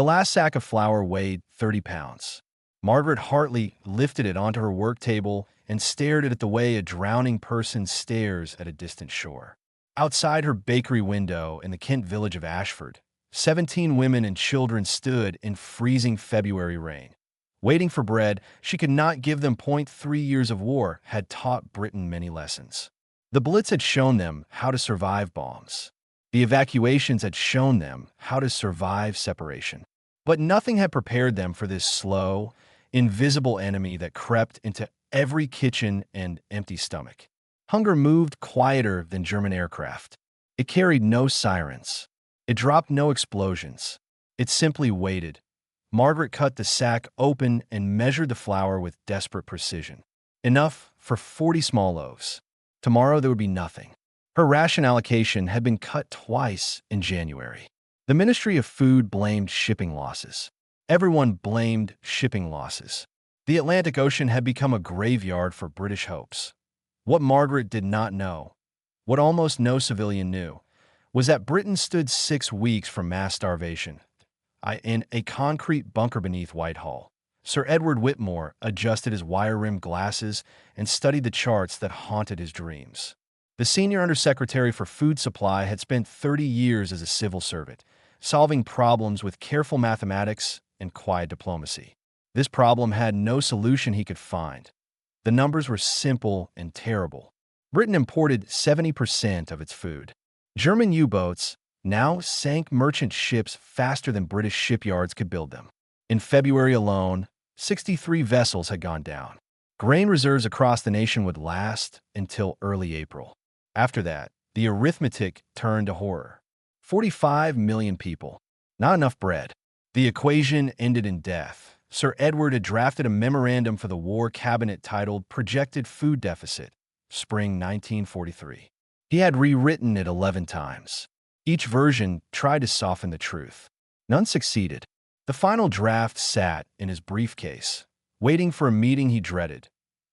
The last sack of flour weighed 30 pounds. Margaret Hartley lifted it onto her work table and stared at it the way a drowning person stares at a distant shore. Outside her bakery window in the Kent village of Ashford, 17 women and children stood in freezing February rain. Waiting for bread, she could not give them. 3 years of war had taught Britain many lessons. The Blitz had shown them how to survive bombs. The evacuations had shown them how to survive separation. But nothing had prepared them for this slow, invisible enemy that crept into every kitchen and empty stomach. Hunger moved quieter than German aircraft. It carried no sirens. It dropped no explosions. It simply waited. Margaret cut the sack open and measured the flour with desperate precision. Enough for 40 small loaves. Tomorrow there would be nothing. Her ration allocation had been cut twice in January. The Ministry of Food blamed shipping losses. Everyone blamed shipping losses. The Atlantic Ocean had become a graveyard for British hopes. What Margaret did not know, what almost no civilian knew, was that Britain stood 6 weeks from mass starvation. In a concrete bunker beneath Whitehall, Sir Edward Whitmore adjusted his wire-rimmed glasses and studied the charts that haunted his dreams. The senior undersecretary for food supply had spent 30 years as a civil servant, solving problems with careful mathematics and quiet diplomacy. This problem had no solution he could find. The numbers were simple and terrible. Britain imported 70% of its food. German U-boats now sank merchant ships faster than British shipyards could build them. In February alone, 63 vessels had gone down. Grain reserves across the nation would last until early April. After that, the arithmetic turned to horror. 45 million people. Not enough bread. The equation ended in death. Sir Edward had drafted a memorandum for the War Cabinet titled Projected Food Deficit, Spring 1943. He had rewritten it 11 times. Each version tried to soften the truth. None succeeded. The final draft sat in his briefcase, waiting for a meeting he dreaded.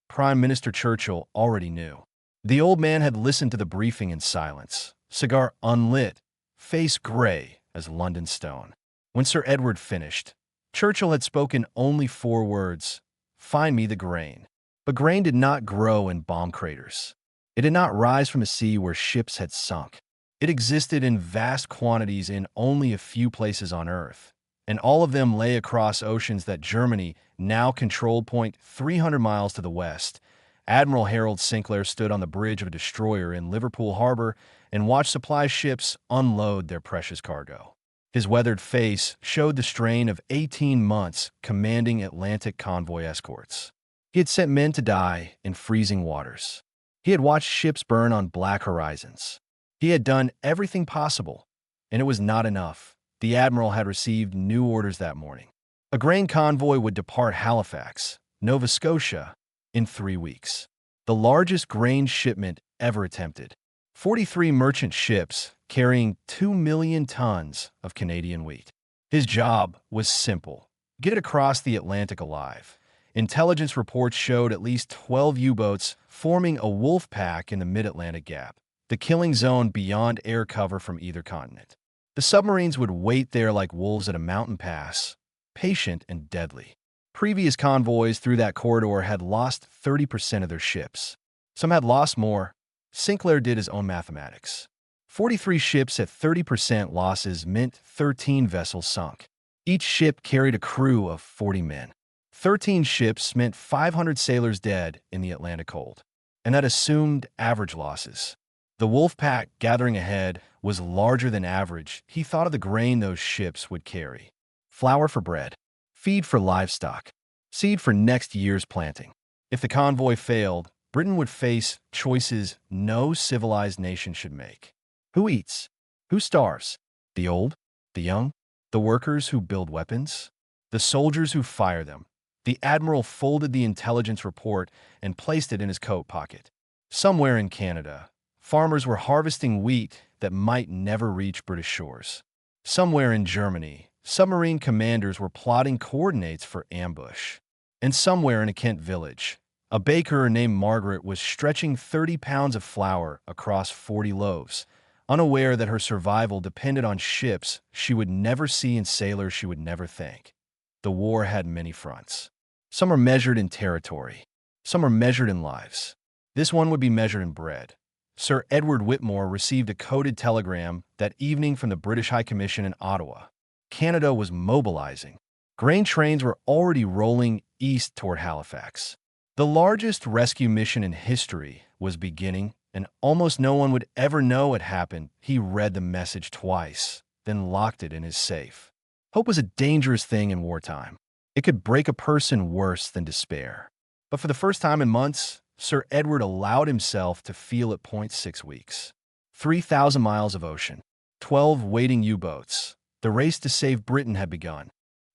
Prime Minister Churchill already knew. The old man had listened to the briefing in silence, cigar unlit, face gray as London stone. When Sir Edward finished, Churchill had spoken only 4 words: "Find me the grain." But grain did not grow in bomb craters. It did not rise from a sea where ships had sunk. It existed in vast quantities in only a few places on Earth, and all of them lay across oceans that Germany now controlled. 300 miles to the west, Admiral Harold Sinclair stood on the bridge of a destroyer in Liverpool Harbor and watched supply ships unload their precious cargo. His weathered face showed the strain of 18 months commanding Atlantic convoy escorts. He had sent men to die in freezing waters. He had watched ships burn on black horizons. He had done everything possible, and it was not enough. The Admiral had received new orders that morning. A grain convoy would depart Halifax, Nova Scotia, in 3 weeks. The largest grain shipment ever attempted. 43 merchant ships carrying 2 million tons of Canadian wheat. His job was simple: get it across the Atlantic alive. Intelligence reports showed at least 12 U-boats forming a wolf pack in the mid-Atlantic Gap, the killing zone beyond air cover from either continent. The submarines would wait there like wolves at a mountain pass, patient and deadly. Previous convoys through that corridor had lost 30% of their ships. Some had lost more. Sinclair did his own mathematics. 43 ships at 30% losses meant 13 vessels sunk. Each ship carried a crew of 40 men. 13 ships meant 500 sailors dead in the Atlantic cold. And that assumed average losses. The wolf pack gathering ahead was larger than average. He thought of the grain those ships would carry. Flour for bread. Feed for livestock. Seed for next year's planting. If the convoy failed, Britain would face choices no civilized nation should make. Who eats? Who starves? The old? The young? The workers who build weapons? The soldiers who fire them? The Admiral folded the intelligence report and placed it in his coat pocket. Somewhere in Canada, farmers were harvesting wheat that might never reach British shores. Somewhere in Germany, submarine commanders were plotting coordinates for ambush. And somewhere in a Kent village, a baker named Margaret was stretching 30 pounds of flour across 40 loaves, unaware that her survival depended on ships she would never see and sailors she would never thank. The war had many fronts. Some are measured in territory. Some are measured in lives. This one would be measured in bread. Sir Edward Whitmore received a coded telegram that evening from the British High Commission in Ottawa. Canada was mobilizing. Grain trains were already rolling east toward Halifax. The largest rescue mission in history was beginning, and almost no one would ever know it happened. He read the message twice, then locked it in his safe. Hope was a dangerous thing in wartime. It could break a person worse than despair. But for the first time in months, Sir Edward allowed himself to feel it. 6 weeks. 3,000 miles of ocean. 12 waiting U-boats. The race to save Britain had begun.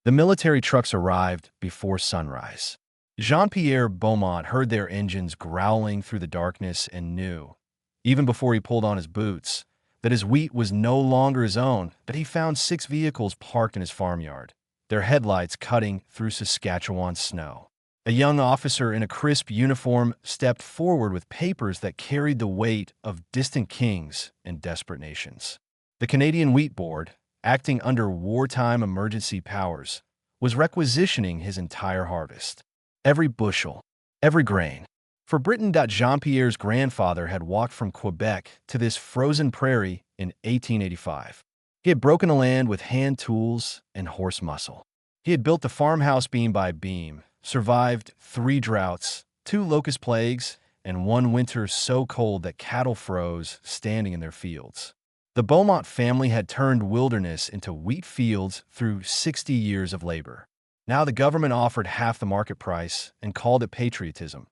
The military trucks arrived before sunrise. Jean-Pierre Beaumont heard their engines growling through the darkness and knew, even before he pulled on his boots, that his wheat was no longer his own, that he found 6 vehicles parked in his farmyard, their headlights cutting through Saskatchewan snow. A young officer in a crisp uniform stepped forward with papers that carried the weight of distant kings and desperate nations. The Canadian Wheat Board, acting under wartime emergency powers, was requisitioning his entire harvest. Every bushel, every grain. For Britain, Jean-Pierre's grandfather had walked from Quebec to this frozen prairie in 1885. He had broken the land with hand tools and horse muscle. He had built the farmhouse beam by beam, survived 3 droughts, 2 locust plagues, and 1 winter so cold that cattle froze standing in their fields. The Beaumont family had turned wilderness into wheat fields through 60 years of labor. Now the government offered half the market price and called it patriotism.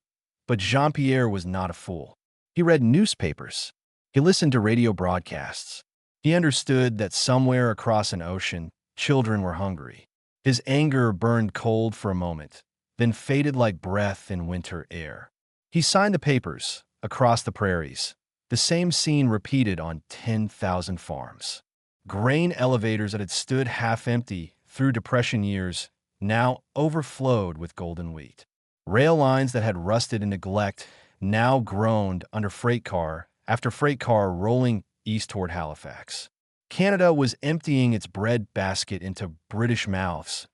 But Jean-Pierre was not a fool. He read newspapers. He listened to radio broadcasts. He understood that somewhere across an ocean, children were hungry. His anger burned cold for a moment, then faded like breath in winter air. He signed the papers across the prairies. The same scene repeated on 10,000 farms. Grain elevators that had stood half empty through Depression years now overflowed with golden wheat. Rail lines that had rusted in neglect now groaned under freight car after freight car rolling east toward Halifax. Canada was emptying its bread basket into British mouths.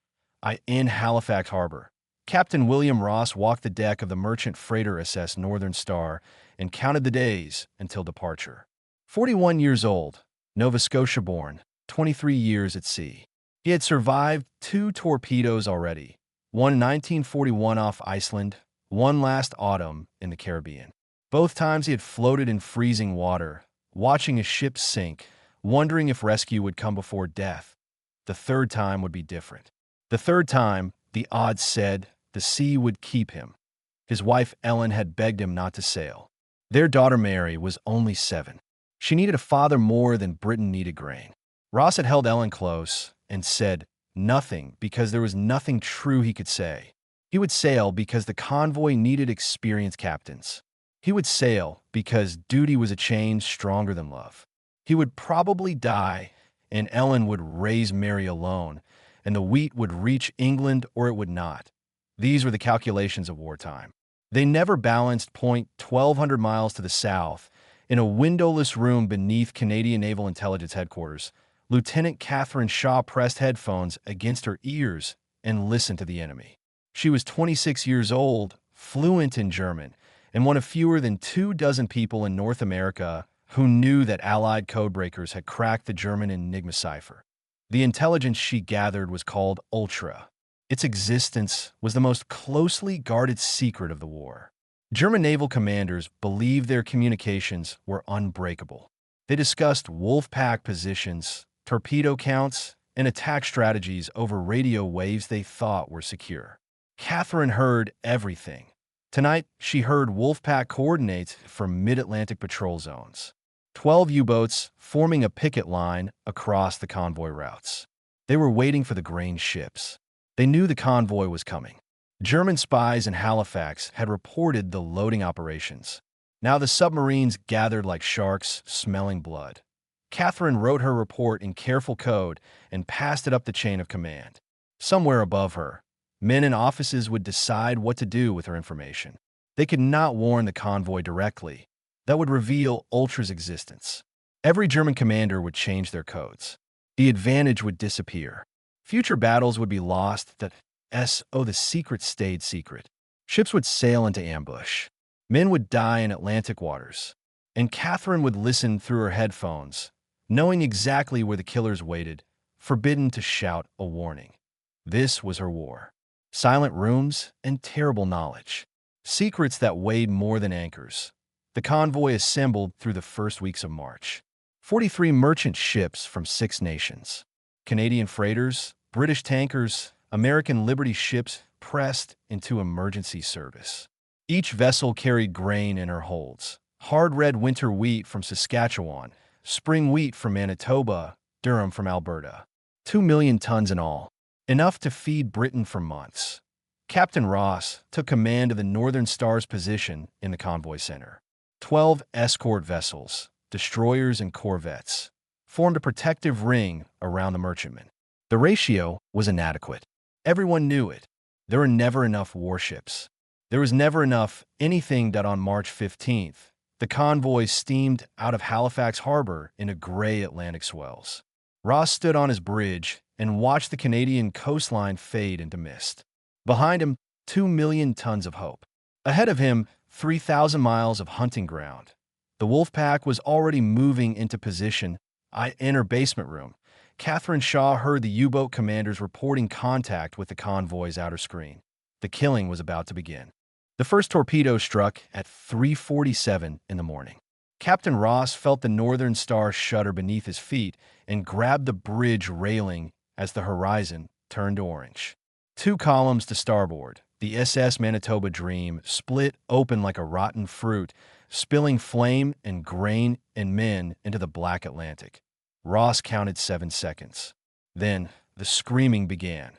In Halifax Harbor, Captain William Ross walked the deck of the merchant freighter SS Northern Star and counted the days until departure. 41 years old, Nova Scotia born, 23 years at sea. He had survived 2 torpedoes already, one in 1941 off Iceland, one last autumn in the Caribbean. Both times he had floated in freezing water, watching a ship sink, wondering if rescue would come before death. The third time would be different. The third time, the odds said, the sea would keep him. His wife Ellen had begged him not to sail. Their daughter Mary was only 7. She needed a father more than Britain needed grain. Ross had held Ellen close and said nothing because there was nothing true he could say. He would sail because the convoy needed experienced captains. He would sail because duty was a chain stronger than love. He would probably die, and Ellen would raise Mary alone, and the wheat would reach England or it would not. These were the calculations of wartime. They never balanced. 1,200 miles to the south, in a windowless room beneath Canadian Naval Intelligence Headquarters, Lieutenant Catherine Shaw pressed headphones against her ears and listened to the enemy. She was 26 years old, fluent in German, and one of fewer than 24 people in North America who knew that Allied codebreakers had cracked the German Enigma cipher. The intelligence she gathered was called Ultra. Its existence was the most closely guarded secret of the war. German naval commanders believed their communications were unbreakable. They discussed wolf-pack positions, torpedo counts, and attack strategies over radio waves they thought were secure. Catherine heard everything. Tonight, she heard wolf-pack coordinates for mid-Atlantic patrol zones. 12 U-boats forming a picket line across the convoy routes. They were waiting for the grain ships. They knew the convoy was coming. German spies in Halifax had reported the loading operations. Now the submarines gathered like sharks, smelling blood. Catherine wrote her report in careful code and passed it up the chain of command. Somewhere above her, men in offices would decide what to do with her information. They could not warn the convoy directly. That would reveal Ultra's existence. Every German commander would change their codes. The advantage would disappear. Future battles would be lost. The secret stayed secret. Ships would sail into ambush. Men would die in Atlantic waters. And Catherine would listen through her headphones, knowing exactly where the killers waited, forbidden to shout a warning. This was her war. Silent rooms and terrible knowledge. Secrets that weighed more than anchors. The convoy assembled through the first weeks of March. 43 merchant ships from 6 nations. Canadian freighters, British tankers, American Liberty ships pressed into emergency service. Each vessel carried grain in her holds. Hard red winter wheat from Saskatchewan, spring wheat from Manitoba, durum from Alberta. 2 million tons in all, enough to feed Britain for months. Captain Ross took command of the Northern Star's position in the convoy center. 12 escort vessels, destroyers and corvettes, formed a protective ring around the merchantmen. The ratio was inadequate. Everyone knew it. There were never enough warships. There was never enough anything. On March 15th, the convoy steamed out of Halifax Harbor into gray Atlantic swells. Ross stood on his bridge and watched the Canadian coastline fade into mist. Behind him, 2 million tons of hope. Ahead of him, 3,000 miles of hunting ground. The wolf pack was already moving into position. In her basement room, Catherine Shaw heard the U-boat commanders reporting contact with the convoy's outer screen. The killing was about to begin. The first torpedo struck at 3:47 in the morning. Captain Ross felt the Northern Star shudder beneath his feet and grabbed the bridge railing as the horizon turned orange. 2 columns to starboard, the SS Manitoba Dream split open like a rotten fruit, spilling flame and grain and men into the black Atlantic. Ross counted 7 seconds. Then the screaming began.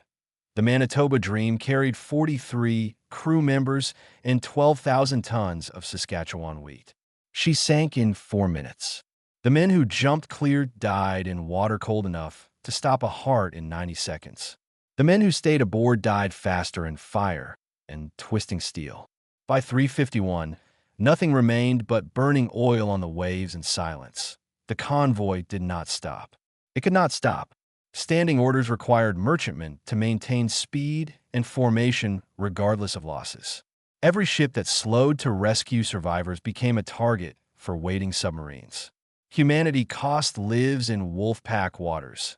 The Manitoba Dream carried 43 crew members and 12,000 tons of Saskatchewan wheat. She sank in 4 minutes. The men who jumped clear died in water cold enough to stop a heart in 90 seconds. The men who stayed aboard died faster in fire and twisting steel. By 3:51, nothing remained but burning oil on the waves and silence. The convoy did not stop. It could not stop. Standing orders required merchantmen to maintain speed and formation regardless of losses. Every ship that slowed to rescue survivors became a target for waiting submarines. Humanity cost lives in wolf-pack waters.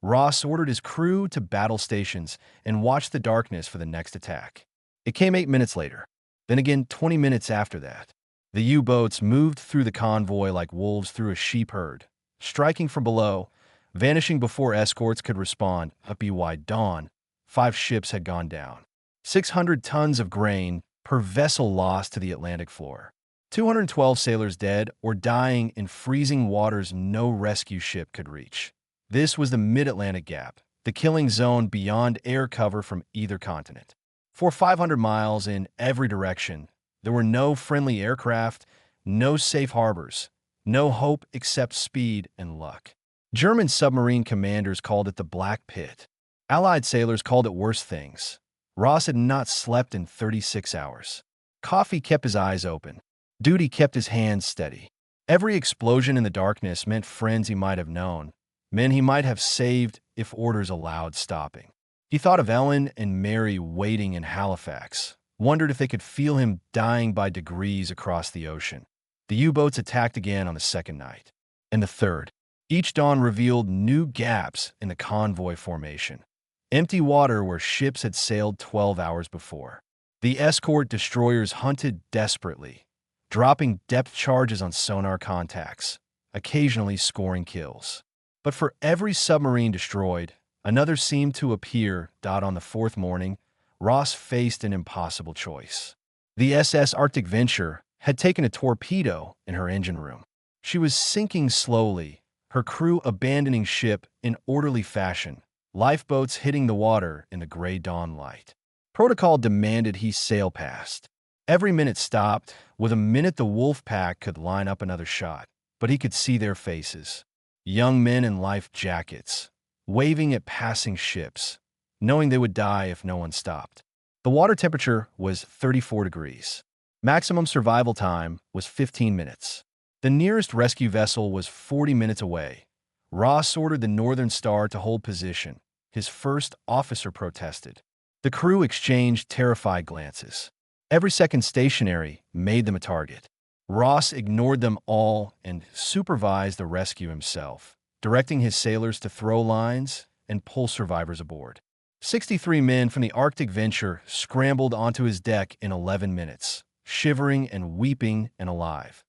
Ross ordered his crew to battle stations and watched the darkness for the next attack. It came 8 minutes later, then again 20 minutes after that. The U-boats moved through the convoy like wolves through a sheep herd, striking from below, vanishing before escorts could respond. By dawn, 5 ships had gone down. 600 tons of grain per vessel lost to the Atlantic floor. 212 sailors dead or dying in freezing waters no rescue ship could reach. This was the mid-Atlantic gap, the killing zone beyond air cover from either continent. For 500 miles in every direction, there were no friendly aircraft, no safe harbors, no hope except speed and luck. German submarine commanders called it the Black Pit. Allied sailors called it worse things. Ross had not slept in 36 hours. Coffee kept his eyes open. Duty kept his hands steady. Every explosion in the darkness meant friends he might have known, men he might have saved if orders allowed stopping. He thought of Ellen and Mary waiting in Halifax, wondered if they could feel him dying by degrees across the ocean. The U-boats attacked again on the second night, and the third. Each dawn revealed new gaps in the convoy formation. Empty water where ships had sailed 12 hours before. The escort destroyers hunted desperately, dropping depth charges on sonar contacts, occasionally scoring kills. But for every submarine destroyed, another seemed to appear. On the 4th morning, Ross faced an impossible choice. The SS Arctic Venture had taken a torpedo in her engine room. She was sinking slowly, her crew abandoning ship in orderly fashion, lifeboats hitting the water in the gray dawn light. Protocol demanded he sail past. Every minute stopped. With a minute, the wolf pack could line up another shot, but he could see their faces. Young men in life jackets, waving at passing ships, knowing they would die if no one stopped. The water temperature was 34 degrees. Maximum survival time was 15 minutes. The nearest rescue vessel was 40 minutes away. Ross ordered the Northern Star to hold position. His first officer protested. The crew exchanged terrified glances. Every second stationary made them a target. Ross ignored them all and supervised the rescue himself, directing his sailors to throw lines and pull survivors aboard. 63 men from the Arctic venture scrambled onto his deck in 11 minutes, shivering and weeping and alive.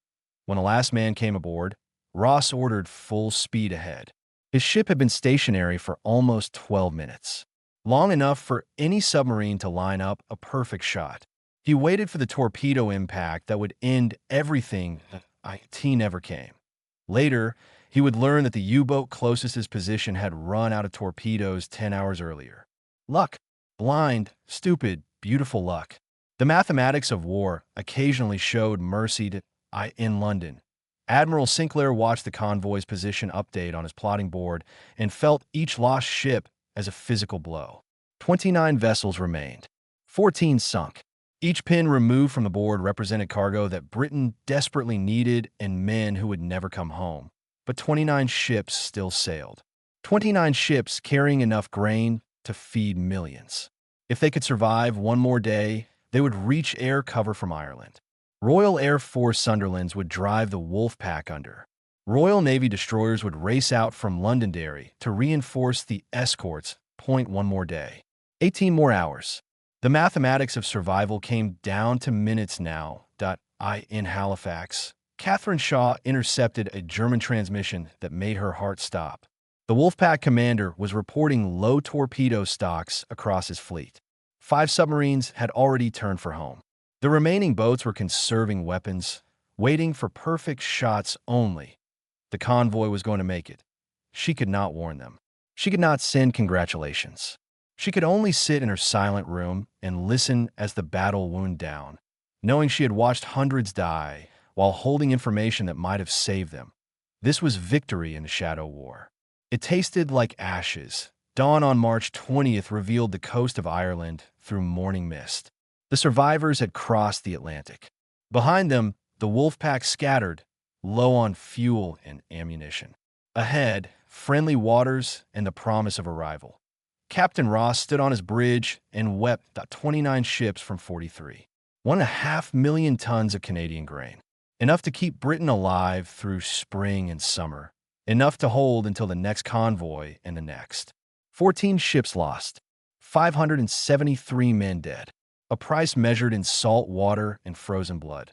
When the last man came aboard, Ross ordered full speed ahead. His ship had been stationary for almost 12 minutes, long enough for any submarine to line up a perfect shot. He waited for the torpedo impact that would end everything. It never came. Later, he would learn that the U-boat closest his position had run out of torpedoes 10 hours earlier. Luck. Blind, stupid, beautiful luck. The mathematics of war occasionally showed mercy in London. Admiral Sinclair watched the convoy's position update on his plotting board and felt each lost ship as a physical blow. 29 vessels remained. 14 sunk. Each pin removed from the board represented cargo that Britain desperately needed and men who would never come home. But 29 ships still sailed. 29 ships carrying enough grain to feed millions. If they could survive one more day, they would reach air cover from Ireland. Royal Air Force Sunderlands would drive the Wolf Pack under. Royal Navy destroyers would race out from Londonderry to reinforce the escorts. One more day. 18 more hours. The mathematics of survival came down to minutes now. In Halifax, Catherine Shaw intercepted a German transmission that made her heart stop. The Wolfpack commander was reporting low torpedo stocks across his fleet. 5 submarines had already turned for home. The remaining boats were conserving weapons, waiting for perfect shots only. The convoy was going to make it. She could not warn them. She could not send congratulations. She could only sit in her silent room and listen as the battle wound down, knowing she had watched hundreds die while holding information that might have saved them. This was victory in the Shadow War. It tasted like ashes. Dawn on March 20th revealed the coast of Ireland through morning mist. The survivors had crossed the Atlantic. Behind them, the Wolfpack scattered, low on fuel and ammunition. Ahead, friendly waters and the promise of arrival. Captain Ross stood on his bridge and wept 29 ships from 43. 1.5 million tons of Canadian grain. Enough to keep Britain alive through spring and summer. Enough to hold until the next convoy and the next. 14 ships lost. 573 men dead. A price measured in salt water and frozen blood.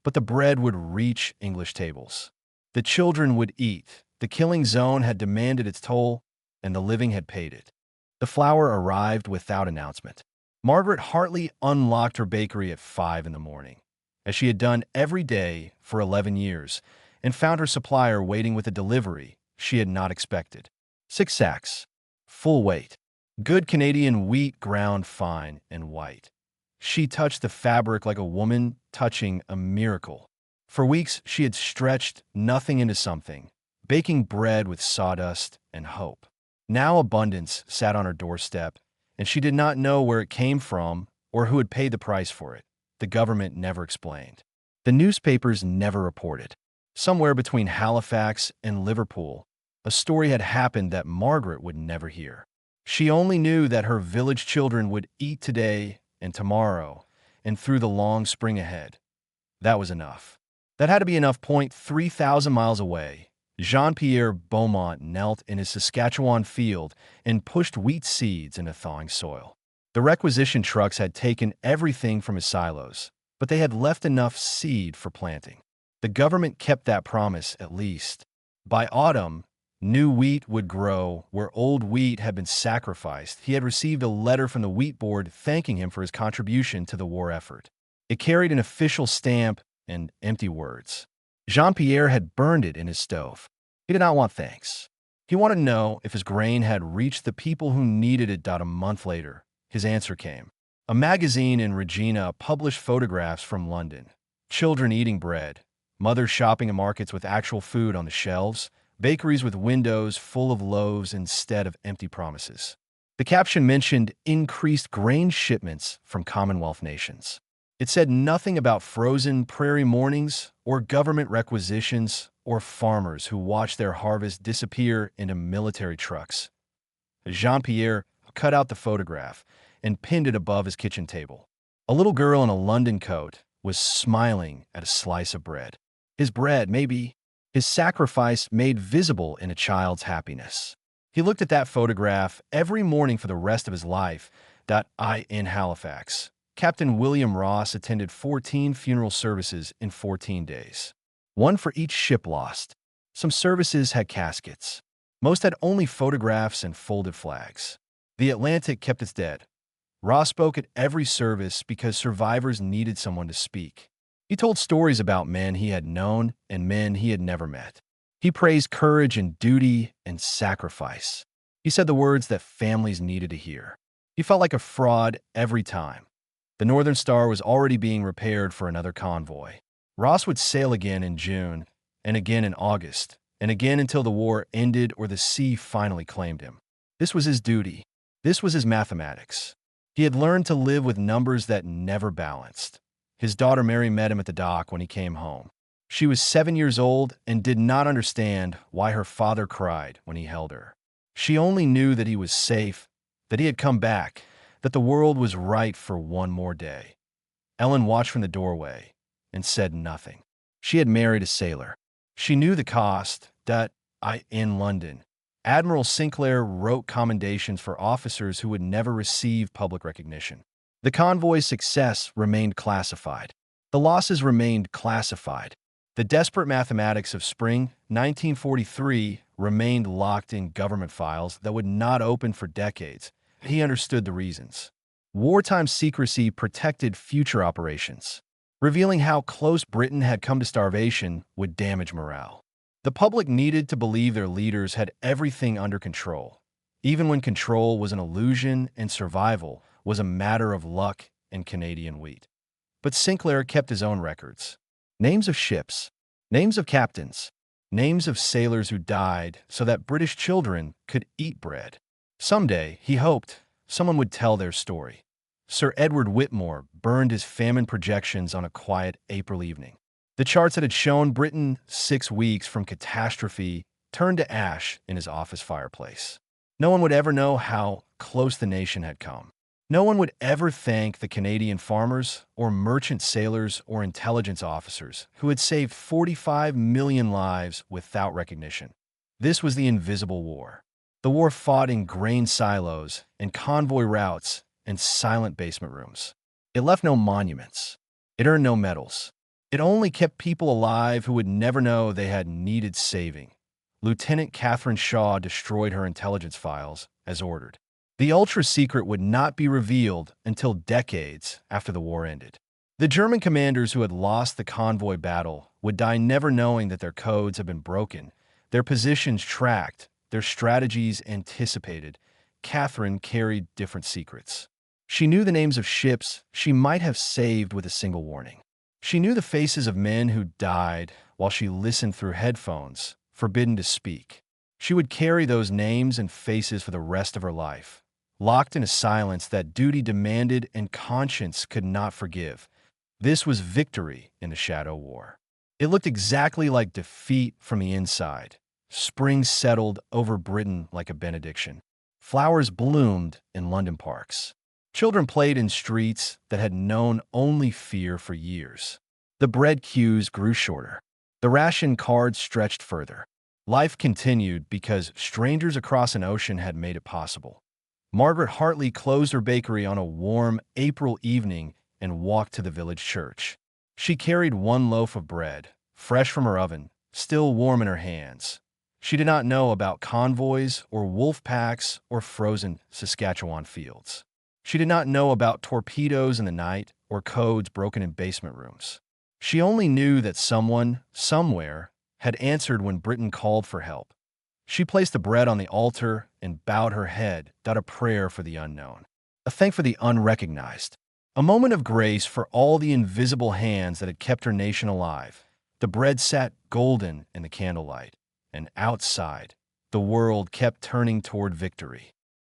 But the bread would reach English tables. The children would eat. The killing zone had demanded its toll, and the living had paid it. The flour arrived without announcement. Margaret Hartley unlocked her bakery at 5 in the morning, as she had done every day for 11 years, and found her supplier waiting with a delivery she had not expected. 6 sacks. Full weight. Good Canadian wheat ground fine and white. She touched the fabric like a woman touching a miracle. For weeks, she had stretched nothing into something, baking bread with sawdust and hope. Now abundance sat on her doorstep, and she did not know where it came from or who had paid the price for it. The government never explained. The newspapers never reported. Somewhere between Halifax and Liverpool, a story had happened that Margaret would never hear. She only knew that her village children would eat today and tomorrow, and through the long spring ahead. That was enough. That had to be enough. 3,000 miles away, Jean-Pierre Beaumont knelt in his Saskatchewan field and pushed wheat seeds into thawing soil. The requisition trucks had taken everything from his silos, but they had left enough seed for planting. The government kept that promise, at least. By autumn, new wheat would grow where old wheat had been sacrificed. He had received a letter from the wheat board thanking him for his contribution to the war effort. It carried an official stamp and empty words. Jean-Pierre had burned it in his stove. He did not want thanks. He wanted to know if his grain had reached the people who needed it. A month later, his answer came. A magazine in Regina published photographs from London. Children eating bread, mothers shopping in markets with actual food on the shelves, bakeries with windows full of loaves instead of empty promises. The caption mentioned increased grain shipments from Commonwealth nations. It said nothing about frozen prairie mornings or government requisitions or farmers who watched their harvest disappear into military trucks. Jean-Pierre cut out the photograph and pinned it above his kitchen table. A little girl in a London coat was smiling at a slice of bread. His bread, maybe. His sacrifice made visible in a child's happiness. He looked at that photograph every morning for the rest of his life. In Halifax, Captain William Ross attended 14 funeral services in 14 days. One for each ship lost. Some services had caskets. Most had only photographs and folded flags. The Atlantic kept its dead. Ross spoke at every service because survivors needed someone to speak. He told stories about men he had known and men he had never met. He praised courage and duty and sacrifice. He said the words that families needed to hear. He felt like a fraud every time. The Northern Star was already being repaired for another convoy. Ross would sail again in June, and again in August, and again until the war ended or the sea finally claimed him. This was his duty. This was his mathematics. He had learned to live with numbers that never balanced. His daughter Mary met him at the dock when he came home. She was 7 years old and did not understand why her father cried when he held her. She only knew that he was safe, that he had come back, that the world was right for one more day. Ellen watched from the doorway and said nothing. She had married a sailor. She knew the cost. In London, Admiral Sinclair wrote commendations for officers who would never receive public recognition. The convoy's success remained classified. The losses remained classified. The desperate mathematics of spring 1943 remained locked in government files that would not open for decades. He understood the reasons. Wartime secrecy protected future operations. Revealing how close Britain had come to starvation would damage morale. The public needed to believe their leaders had everything under control, even when control was an illusion and survival was a matter of luck and Canadian wheat. But Sinclair kept his own records. Names of ships, names of captains, names of sailors who died so that British children could eat bread. Someday, he hoped, someone would tell their story. Sir Edward Whitmore burned his famine projections on a quiet April evening. The charts that had shown Britain 6 weeks from catastrophe turned to ash in his office fireplace. No one would ever know how close the nation had come. No one would ever thank the Canadian farmers or merchant sailors or intelligence officers who had saved 45 million lives without recognition. This was the invisible war. The war fought in grain silos and convoy routes and silent basement rooms. It left no monuments. It earned no medals. It only kept people alive who would never know they had needed saving. Lieutenant Catherine Shaw destroyed her intelligence files, as ordered. The ultra-secret would not be revealed until decades after the war ended. The German commanders who had lost the convoy battle would die never knowing that their codes had been broken, their positions tracked, their strategies anticipated. Catherine carried different secrets. She knew the names of ships she might have saved with a single warning. She knew the faces of men who died while she listened through headphones, forbidden to speak. She would carry those names and faces for the rest of her life, locked in a silence that duty demanded and conscience could not forgive. This was victory in the Shadow War. It looked exactly like defeat from the inside. Spring settled over Britain like a benediction. Flowers bloomed in London parks. Children played in streets that had known only fear for years. The bread queues grew shorter. The ration cards stretched further. Life continued because strangers across an ocean had made it possible. Margaret Hartley closed her bakery on a warm April evening and walked to the village church. She carried one loaf of bread, fresh from her oven, still warm in her hands. She did not know about convoys or wolf packs or frozen Saskatchewan fields. She did not know about torpedoes in the night or codes broken in basement rooms. She only knew that someone, somewhere, had answered when Britain called for help. She placed the bread on the altar and bowed her head, a prayer for the unknown, a thank for the unrecognized, a moment of grace for all the invisible hands that had kept her nation alive. The bread sat golden in the candlelight, and outside, the world kept turning toward victory.